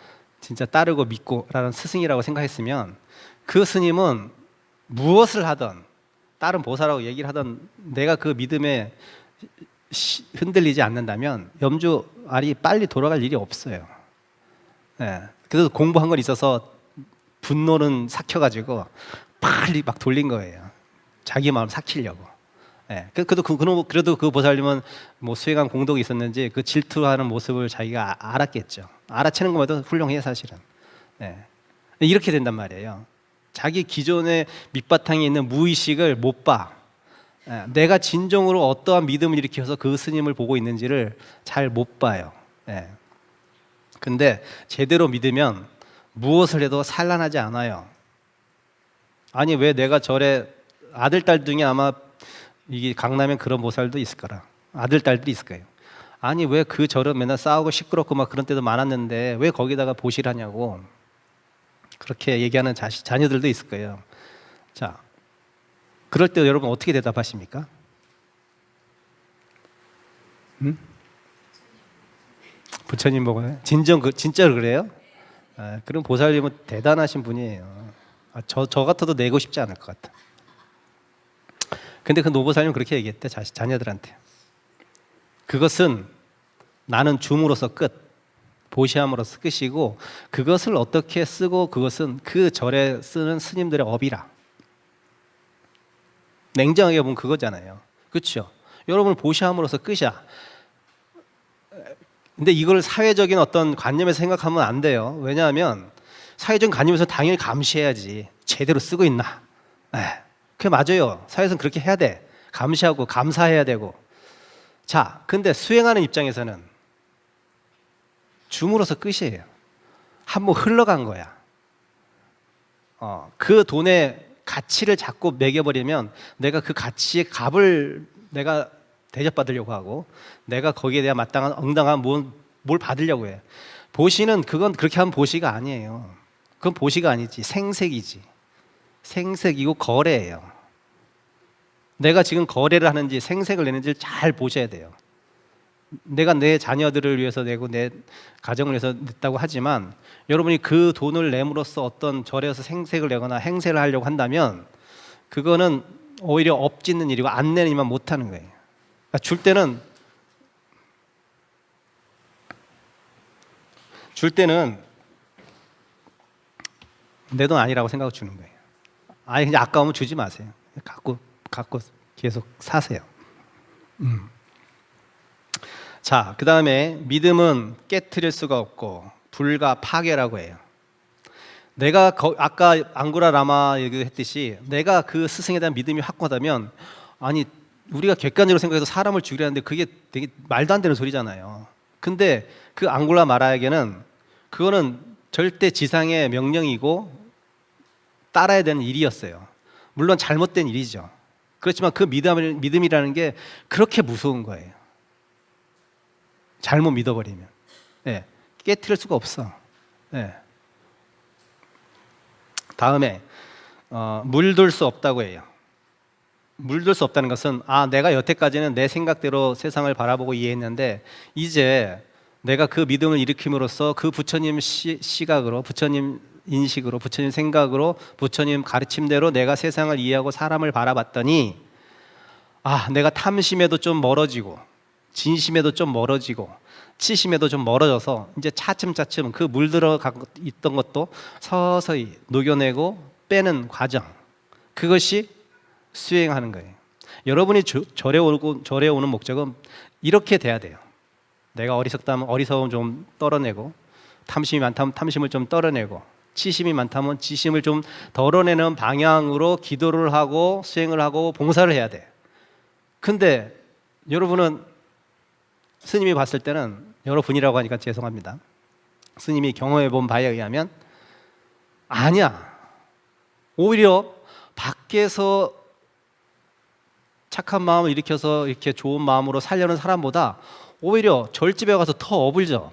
진짜 따르고 믿고라는 스승이라고 생각했으면 그 스님은 무엇을 하든 다른 보살하고 얘기를 하든 내가 그 믿음에 흔들리지 않는다면 염주 알이 빨리 돌아갈 일이 없어요. 네. 그래서 공부한 건 있어서 분노는 삭혀가지고 빨리 막 돌린 거예요. 자기 마음 삭히려고. 네. 그래도 그 보살님은 뭐 수행한 공덕이 있었는지 그 질투하는 모습을 자기가 알았겠죠. 알아채는 것만도 훌륭해요, 사실은. 네. 이렇게 된단 말이에요. 자기 기존의 밑바탕에 있는 무의식을 못 봐. 내가 진정으로 어떠한 믿음을 일으켜서 그 스님을 보고 있는지를 잘 못 봐요. 근데 제대로 믿으면 무엇을 해도 산란하지 않아요. 아니 왜 내가 절에 아들 딸 중에 아마 이게 강남엔 그런 보살도 있을 거라. 아들 딸들이 있을 거예요. 아니 왜 그 절은 맨날 싸우고 시끄럽고 막 그런 때도 많았는데 왜 거기다가 보시라냐고. 그렇게 얘기하는 자녀들도 있을 거예요. 자, 그럴 때 여러분 어떻게 대답하십니까? 부처님 보고 진짜로 그래요? 그럼 보살님은 대단하신 분이에요. 저 같아도 내고 싶지 않을 것 같아. 근데 그 노보살님은 그렇게 얘기했대, 자녀들한테. 그것은 나는 줌으로서 끝. 보시함으로써 끄시고, 그것을 어떻게 쓰고 그것은 그 절에 쓰는 스님들의 업이라. 냉정하게 보면 그거잖아요. 그렇죠? 여러분을 보시함으로써 끄셔. 근데 이걸 사회적인 어떤 관념에서 생각하면 안 돼요. 왜냐하면 사회적인 관념에서 당연히 감시해야지. 제대로 쓰고 있나. 그게 맞아요. 사회에서는 그렇게 해야 돼. 감시하고 감사해야 되고. 자, 근데 수행하는 입장에서는 줌으로써 끝이에요. 한번 흘러간 거야. 그 돈의 가치를 자꾸 매겨버리면 내가 그 가치의 값을 내가 대접받으려고 하고, 내가 거기에 대한 마땅한 응당한 뭘 받으려고 해. 보시는 그건 그렇게 하면 보시가 아니에요. 그건 보시가 아니지. 생색이지. 생색이고 거래예요. 내가 지금 거래를 하는지 생색을 내는지를 잘 보셔야 돼요. 내가 내 자녀들을 위해서 내고 내 가정을 위해서 냈다고 하지만, 여러분이 그 돈을 내므로써 어떤 절에서 생색을 내거나 행세를 하려고 한다면 그거는 오히려 업짓는 일이고 안 내는 일만 못하는 거예요. 그러니까 줄 때는 내 돈 아니라고 생각하고 주는 거예요. 아니 그냥 아까우면 주지 마세요. 갖고 계속 사세요. 자, 그 다음에 믿음은 깨트릴 수가 없고 불가 파괴라고 해요. 내가 아까 앙구라 라마 얘기했듯이 내가 그 스승에 대한 믿음이 확고하다면, 아니 우리가 객관적으로 생각해서 사람을 죽이라는데 그게 되게 말도 안 되는 소리잖아요. 근데 그 앙구라 마라에게는 그거는 절대 지상의 명령이고 따라야 되는 일이었어요. 물론 잘못된 일이죠. 그렇지만 그 믿음이라는 게 그렇게 무서운 거예요. 잘못 믿어버리면 깨트릴 수가 없어. 다음에 물들 수 없다고 해요. 물들 수 없다는 것은, 내가 여태까지는 내 생각대로 세상을 바라보고 이해했는데 이제 내가 그 믿음을 일으킴으로써 그 부처님 시각으로, 부처님 인식으로, 부처님 생각으로, 부처님 가르침대로 내가 세상을 이해하고 사람을 바라봤더니 내가 탐심에도 좀 멀어지고 진심에도 좀 멀어지고 치심에도 좀 멀어져서 이제 차츰차츰 그 물들어가고 있던 것도 서서히 녹여내고 빼는 과정, 그것이 수행하는 거예요. 여러분이 절에 오는 목적은 이렇게 돼야 돼요. 내가 어리석다면 어리석음 좀 떨어내고, 탐심이 많다면 탐심을 좀 떨어내고, 치심이 많다면 치심을 좀 덜어내는 방향으로 기도를 하고 수행을 하고 봉사를 해야 돼. 근데 여러분은, 스님이 봤을 때는, 여러분이라고 하니까 죄송합니다, 스님이 경험해 본 바에 의하면 아니야. 오히려 밖에서 착한 마음을 일으켜서 이렇게 좋은 마음으로 살려는 사람보다 오히려 절집에 가서 더 어불죠.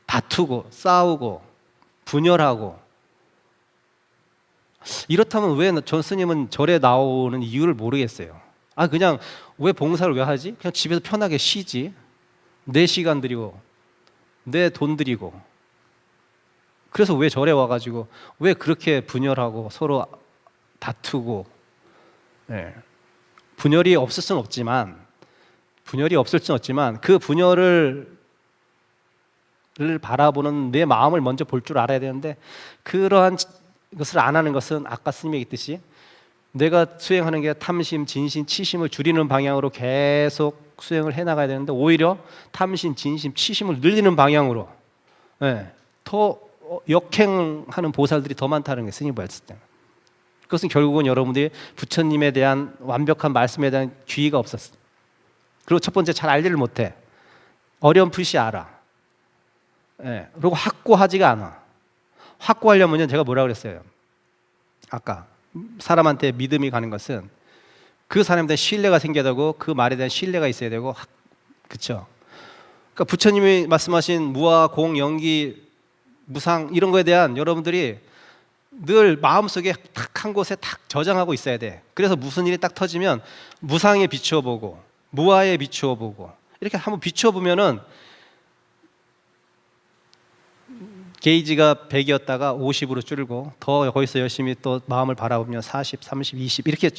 다투고 싸우고 분열하고. 이렇다면 왜 전 스님은 절에 나오는 이유를 모르겠어요. 그냥 왜 봉사를 왜 하지? 그냥 집에서 편하게 쉬지. 내 시간 들이고 내 돈 들이고. 그래서 왜 절에 와가지고 왜 그렇게 분열하고 서로 다투고. 분열이 없을 수는 없지만 그 분열을 바라보는 내 마음을 먼저 볼 줄 알아야 되는데, 그러한 것을 안 하는 것은 아까 스님이 얘기했듯이 내가 수행하는 게 탐심, 진심, 치심을 줄이는 방향으로 계속 수행을 해나가야 되는데, 오히려 탐심, 진심, 치심을 늘리는 방향으로 더 역행하는 보살들이 더 많다는 게 스님 봤을 때. 그것은 결국은 여러분들이 부처님에 대한 완벽한 말씀에 대한 귀의가 없었어. 그리고 첫 번째, 잘 알지를 못해. 어렴풋이 알아. 그리고 확고하지가 않아. 확고하려면 제가 뭐라 그랬어요? 아까 사람한테 믿음이 가는 것은 그 사람에 대한 신뢰가 생겨야 되고, 그 말에 대한 신뢰가 있어야 되고, 그렇죠? 그러니까 부처님이 말씀하신 무아, 공, 영기, 무상, 이런 거에 대한 여러분들이 늘 마음속에 탁 한 곳에 탁 저장하고 있어야 돼. 그래서 무슨 일이 딱 터지면 무상에 비추어 보고 무아에 비추어 보고, 이렇게 한번 비추어 보면은 게이지가 100이었다가 50으로 줄고, 더 거기서 열심히 또 마음을 바라보면 40, 30, 20 이렇게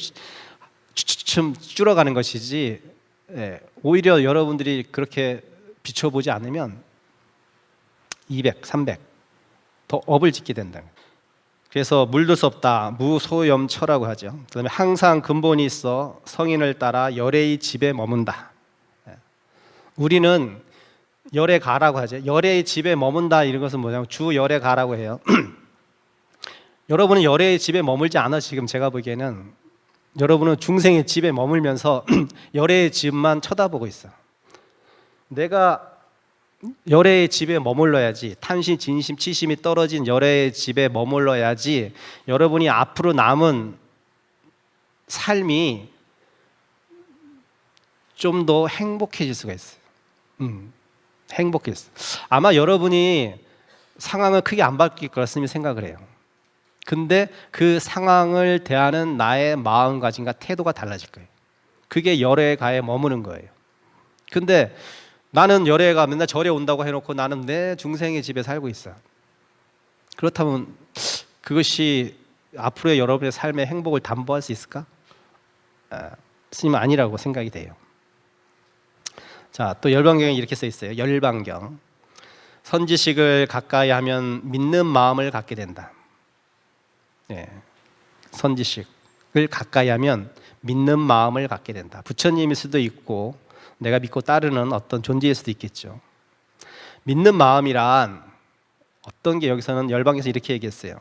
좀 줄어가는 것이지, 오히려 여러분들이 그렇게 비춰보지 않으면 200, 300 더 업을 짓게 된다. 그래서 물들 수 없다. 무소염처라고 하죠. 그다음에 항상 근본이 있어 성인을 따라 열애의 집에 머문다. 우리는 열애 가라고 하죠. 열애의 집에 머문다 이런 것은 뭐냐면 주 열애 가라고 해요. 여러분은 열애의 집에 머물지 않아. 지금 제가 보기에는 여러분은 중생의 집에 머물면서 열애의 집만 쳐다보고 있어. 내가 열애의 집에 머물러야지, 탐심, 진심, 치심이 떨어진 열애의 집에 머물러야지 여러분이 앞으로 남은 삶이 좀 더 행복해질 수가 있어요. 행복해졌어. 아마 여러분이 상황은 크게 안 바뀔 거라 생각을 해요. 근데 그 상황을 대하는 나의 마음가짐과 태도가 달라질 거예요. 그게 열애가에 머무는 거예요. 근데 나는 열애가 맨날 절에 온다고 해놓고 나는 내 중생의 집에 살고 있어. 그렇다면 그것이 앞으로의 여러분의 삶의 행복을 담보할 수 있을까? 스님은 아니라고 생각이 돼요. 자, 또 열반경에 이렇게 써 있어요. 열반경. 선지식을 가까이 하면 믿는 마음을 갖게 된다. 선지식을 가까이 하면 믿는 마음을 갖게 된다. 부처님일 수도 있고 내가 믿고 따르는 어떤 존재일 수도 있겠죠. 믿는 마음이란 어떤 게 여기서는 열방에서 이렇게 얘기했어요.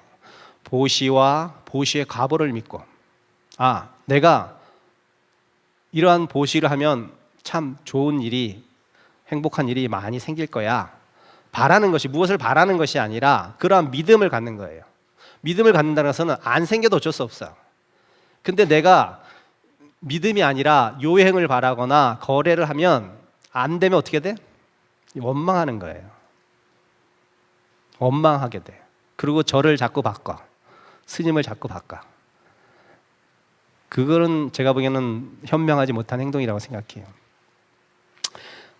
보시와 보시의 과보를 믿고 내가 이러한 보시를 하면 참 좋은 일이 행복한 일이 많이 생길 거야. 바라는 것이 무엇을 바라는 것이 아니라 그러한 믿음을 갖는 거예요. 믿음을 갖는다는 것은 안 생겨도 어쩔 수 없어. 근데 내가 믿음이 아니라 요행을 바라거나 거래를 하면 안 되면 어떻게 돼? 원망하는 거예요. 원망하게 돼. 그리고 절을 자꾸 바꿔. 스님을 자꾸 바꿔. 그거는 제가 보기에는 현명하지 못한 행동이라고 생각해요.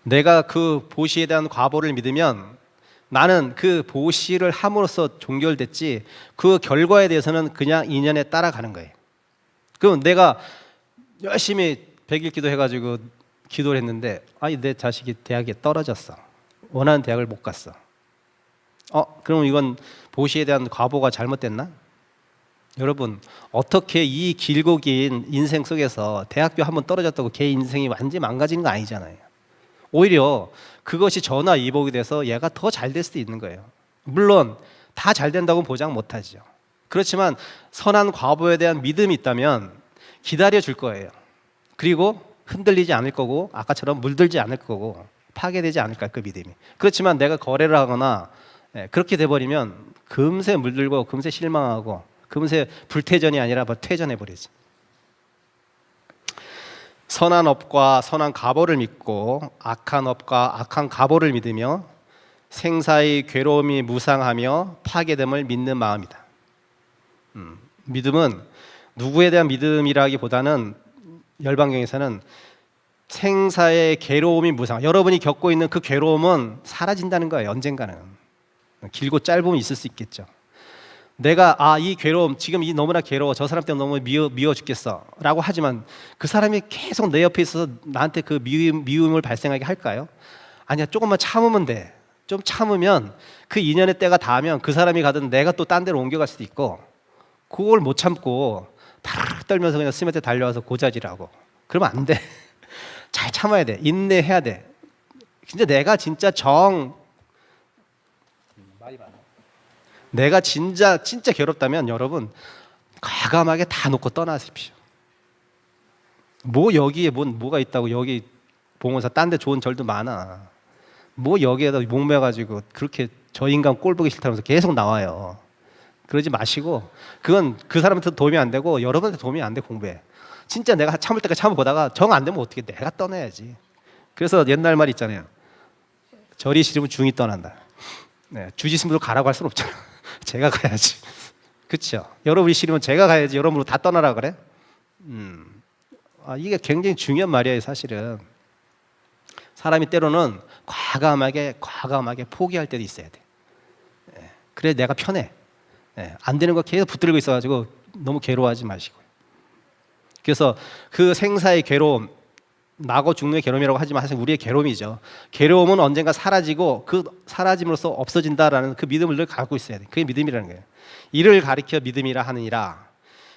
내가 그 보시에 대한 과보를 믿으면 나는 그 보시를 함으로써 종결됐지 그 결과에 대해서는 그냥 인연에 따라가는 거예요. 그럼 내가 열심히 100일 기도해가지고 기도를 했는데 내 자식이 대학에 떨어졌어. 원하는 대학을 못 갔어. 그럼 이건 보시에 대한 과보가 잘못됐나? 여러분, 어떻게 이 길고 긴 인생 속에서 대학교 한번 떨어졌다고 걔 인생이 완전히 망가지는 거 아니잖아요. 오히려 그것이 전화위복이 돼서 얘가 더 잘 될 수도 있는 거예요. 물론 다 잘 된다고 보장 못하죠. 그렇지만 선한 과보에 대한 믿음이 있다면 기다려 줄 거예요. 그리고 흔들리지 않을 거고 아까처럼 물들지 않을 거고 파괴되지 않을 거예요. 그 믿음이. 그렇지만 내가 거래를 하거나 그렇게 돼버리면 금세 물들고 금세 실망하고 금세 불퇴전이 아니라 퇴전해버리지. 선한 업과 선한 과보를 믿고 악한 업과 악한 과보를 믿으며 생사의 괴로움이 무상하며 파괴됨을 믿는 마음이다. 믿음은 누구에 대한 믿음이라기보다는 열반경에서는 생사의 괴로움이 무상. 여러분이 겪고 있는 그 괴로움은 사라진다는 거예요. 언젠가는. 길고 짧으면 있을 수 있겠죠. 내가 이 괴로움 지금 이 너무나 괴로워 저 사람 때문에 너무 미워 죽겠어 라고 하지만 그 사람이 계속 내 옆에 있어서 나한테 그 미움을 발생하게 할까요? 아니야, 조금만 참으면 돼. 좀 참으면 그 인연의 때가 닿으면 그 사람이 가든 내가 또 딴 데로 옮겨갈 수도 있고 그걸 못 참고 다르르 떨면서 그냥 스님한테 달려와서 고자질하고 그러면 안 돼. 잘 참아야 돼. 인내해야 돼. 근데 내가 진짜 내가 진짜 괴롭다면 여러분 과감하게 다 놓고 떠나십시오. 뭐 여기에 뭐가 있다고 여기 봉원사 딴 데 좋은 절도 많아. 뭐 여기에다 목매가지고 그렇게 저 인간 꼴 보기 싫다면서 계속 나와요. 그러지 마시고 그건 그 사람한테 도움이 안 되고 여러분한테 도움이 안 돼. 공부해. 진짜 내가 참을 때까지 참아보다가 정 안 되면 어떻게 내가 떠나야지. 그래서 옛날 말 있잖아요. 절이 싫으면 중이 떠난다. 주지스님도 가라고 할 수는 없잖아. 제가 가야지. 그렇죠? 여러분이 싫으면 제가 가야지. 여러분으로 다 떠나라 그래? 이게 굉장히 중요한 말이에요. 사실은 사람이 때로는 과감하게 포기할 때도 있어야 돼. 그래 내가 편해. 안 되는 거 계속 붙들고 있어가지고 너무 괴로워하지 마시고요. 그래서 그 생사의 괴로움 나고 죽는 괴로움이라고 하지만 사실 우리의 괴로움이죠. 괴로움은 언젠가 사라지고 그 사라짐으로써 없어진다라는 그 믿음을 늘 갖고 있어야 돼. 그게 믿음이라는 거예요. 이를 가리켜 믿음이라 하느니라.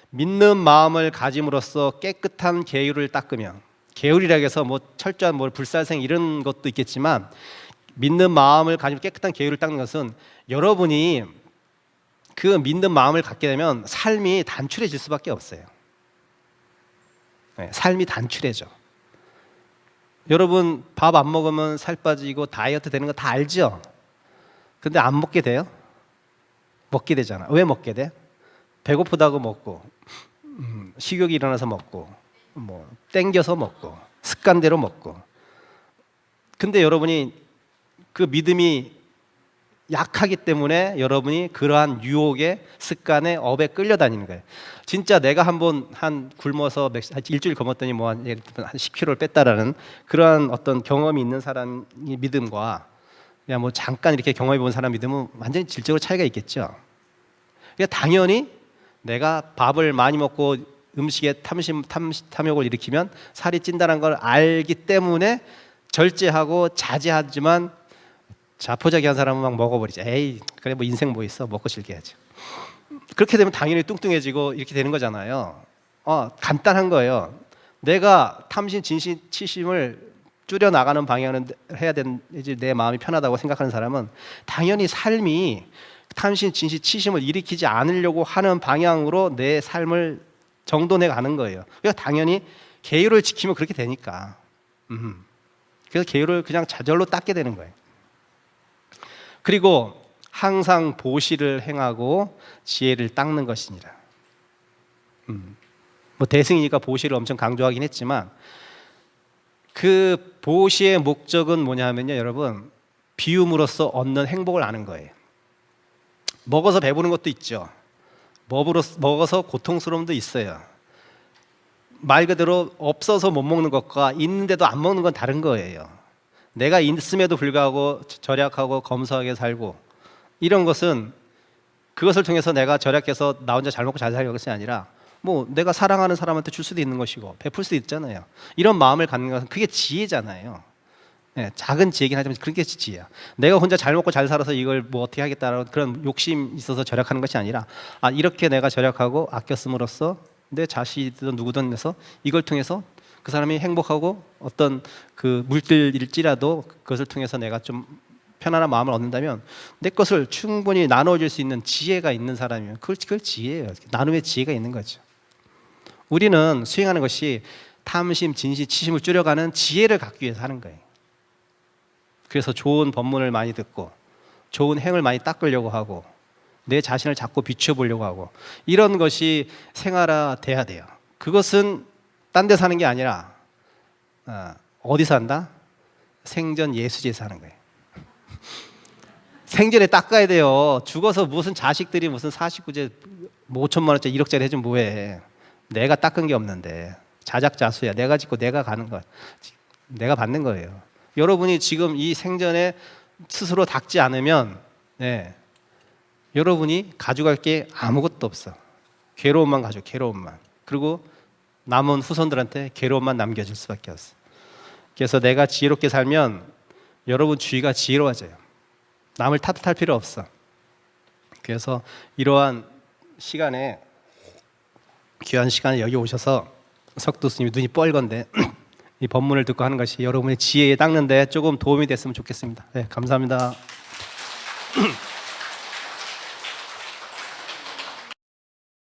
믿는 마음을 가짐으로써 깨끗한 계율을 닦으며, 계율이라고 해서 뭐 철저한 뭐 불살생 이런 것도 있겠지만, 믿는 마음을 가지고 깨끗한 계율을 닦는 것은 여러분이 그 믿는 마음을 갖게 되면 삶이 단출해질 수밖에 없어요. 네, 삶이 단출해져. 여러분 밥 안 먹으면 살 빠지고 다이어트 되는 거 다 알죠? 근데 안 먹게 돼요? 먹게 되잖아. 왜 먹게 돼? 배고프다고 먹고, 식욕이 일어나서 먹고, 뭐 땡겨서 먹고, 습관대로 먹고. 근데 여러분이 그 믿음이 약하기 때문에 여러분이 그러한 유혹의 습관에 업에 끌려다니는 거예요. 진짜 내가 한번 굶어서 한 일주일 굶었더니 뭐 한 10kg를 뺐다라는 그러한 어떤 경험이 있는 사람이 믿음과 그냥 뭐 잠깐 이렇게 경험해 본 사람 믿음은 완전히 질적으로 차이가 있겠죠. 그러니까 당연히 내가 밥을 많이 먹고 음식에 탐욕을 일으키면 살이 찐다는 걸 알기 때문에 절제하고 자제하지만 자포자기한 사람은 막 먹어버리죠. 에이 그래 뭐 인생 뭐 있어, 먹고 즐겨야지. 그렇게 되면 당연히 뚱뚱해지고 이렇게 되는 거잖아요. 간단한 거예요. 내가 탐심, 진심, 치심을 줄여 나가는 방향은 해야 되지, 내 마음이 편하다고 생각하는 사람은 당연히 삶이 탐심, 진심, 치심을 일으키지 않으려고 하는 방향으로 내 삶을 정돈해 가는 거예요. 그러니까 당연히 계율을 지키면 그렇게 되니까. 그래서 계율을 그냥 좌절로 닦게 되는 거예요. 그리고 항상 보시를 행하고 지혜를 닦는 것이니라. 뭐 대승이니까 보시를 엄청 강조하긴 했지만 그 보시의 목적은 뭐냐 하면요, 여러분 비움으로써 얻는 행복을 아는 거예요. 먹어서 배부른 것도 있죠. 먹어서 고통스러움도 있어요. 말 그대로 없어서 못 먹는 것과 있는데도 안 먹는 건 다른 거예요. 내가 있음에도 불구하고 절약하고 검소하게 살고 이런 것은 그것을 통해서 내가 절약해서 나 혼자 잘 먹고 잘 살는 것이 아니라 뭐 내가 사랑하는 사람한테 줄 수도 있는 것이고 베풀 수도 있잖아요. 이런 마음을 갖는 것은 그게 지혜잖아요. 네, 작은 지혜긴 하지만 그게 지혜야. 내가 혼자 잘 먹고 잘 살아서 이걸 뭐 어떻게 하겠다라는 그런 욕심 있어서 절약하는 것이 아니라 이렇게 내가 절약하고 아껴 씀으로써 내 자식이든 누구든 해서 이걸 통해서 그 사람이 행복하고 어떤 그 물들일지라도 그것을 통해서 내가 좀 편안한 마음을 얻는다면 내 것을 충분히 나눠줄 수 있는 지혜가 있는 사람이면 그걸 지혜예요. 나눔의 지혜가 있는 거죠. 우리는 수행하는 것이 탐심, 진심, 치심을 줄여가는 지혜를 갖기 위해서 하는 거예요. 그래서 좋은 법문을 많이 듣고 좋은 행을 많이 닦으려고 하고 내 자신을 자꾸 비춰보려고 하고 이런 것이 생활화돼야 돼요. 그것은 딴 데 사는 게 아니라 어디서 한다? 생전 예수지에서 하는 거예요. 생전에 닦아야 돼요. 죽어서 무슨 자식들이 무슨 49제 5천만 원짜리 1억짜리 해주면 뭐해. 내가 닦은 게 없는데 자작자수야. 내가 짓고 내가 가는 거, 내가 받는 거예요. 여러분이 지금 이 생전에 스스로 닦지 않으면 여러분이 가져갈 게 아무것도 없어. 괴로움만 가져, 괴로움만. 그리고 남은 후손들한테 괴로움만 남겨줄 수밖에 없어. 그래서 내가 지혜롭게 살면 여러분 주위가 지혜로워져요. 남을 탓할 필요 없어. 그래서 이러한 시간에, 귀한 시간에 여기 오셔서 석두 스님이 눈이 뻘건데 이 법문을 듣고 하는 것이 여러분의 지혜에 닦는 데 조금 도움이 됐으면 좋겠습니다. 네, 감사합니다.